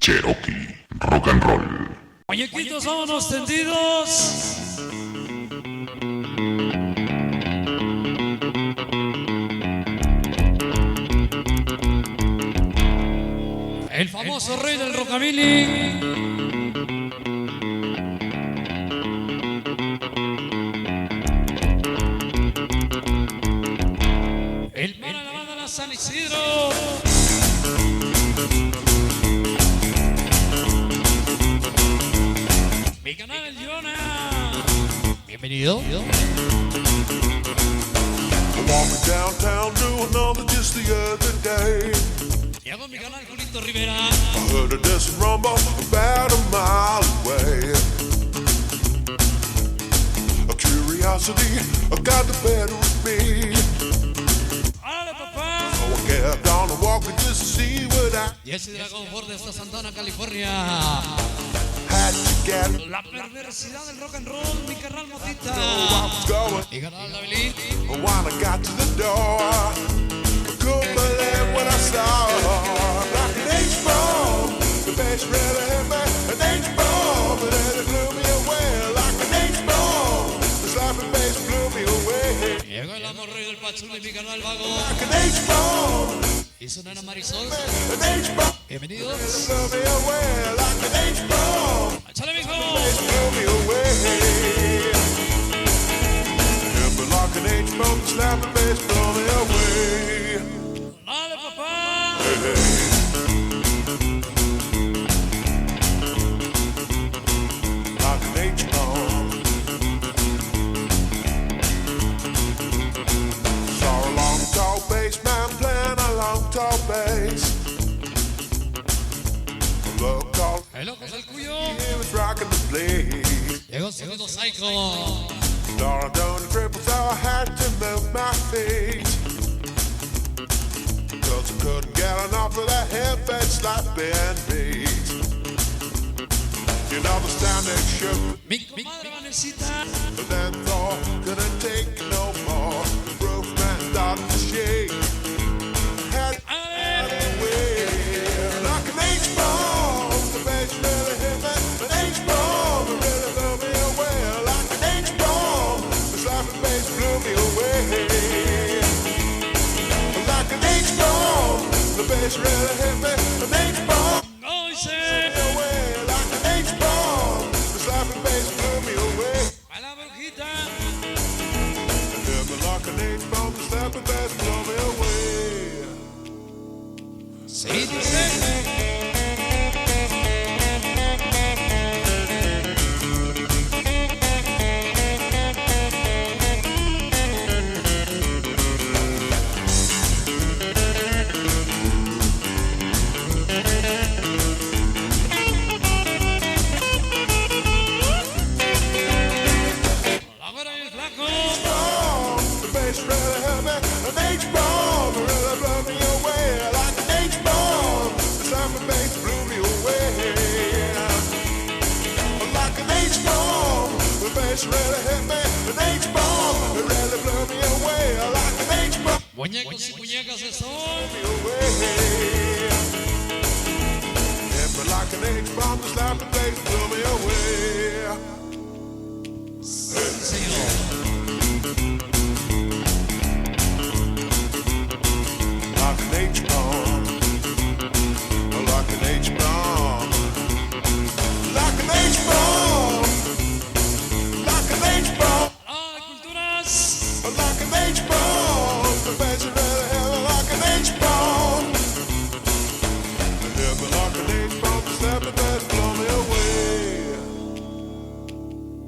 Cherokee, rock and roll. Muñequitos, vámonos tendidos. El famoso rey del rockabilly. El mar a la banda de San Isidro. Mi canal El Llona. Bienvenido. Llegó mi canal Julito Rivera. I heard a distant rumble about a mile away. A curiosity got the better of me. ¡Árale, papá! So I kept on walking just to see what I Y ese de la confort de esta Santana, California. had to get. La perversidad del rock and roll, mi carnal Motita. I was going. Mi canal Davilín. When I got to the door, I couldn't believe what I saw. Like an H-bomb, the bass really hit me. An H-bomb, and then it blew me away. Like an H-bomb, the slapping bass blew me away. Llegó el amor rey del Pachuli, mi canal Vago. Like an H-bomb, Y su nena Marisol. an H-bomb, Bienvenidos. blew me away. Like an H-bomb, ¡Échale, mijo! blew me away. Yeah, but like an H-bomb, the slapping bass blew me away. ¡Dale, papá! Hey, hey. Like an H-bomb. Saw a long tall bass man playing a long tall bass. Look all El loco es el cuyo. he was rocking the place. Llegó Sonido Cherokee. Laura down the triple, so I had to move my feet. Cause I couldn't get enough of that heavy slapping beat. You know the standing shook, Mi comadre Vanesita. but then thought couldn't take it no more. The roof man started to shake. Had ¡Ale! away like an H-bomb. The bass really hit me. An H-bomb, it really blew me away. Like an H-bomb, the slapping bass blew me away. Like an H-bomb, the bass really hit me. An H-bomb. ¡No hice! Away like an H-bomb, the slapping bass blew me away. ¡A la brujita! Yeah, but like an H-bomb, the slapping bass blew me away. Sí, dice. La güera y el flaco. The bass really hit me. An H-bomb, it really blew me away. Like an H-bomb, the slapping bass blew me away. Like an H-bomb, the bass really hit me. An H-bomb, it really blew me away. Like an H-bomb. Muñecos y muñecas de sol. Yeah, but like an H-bomb, the slapping bass blew me away.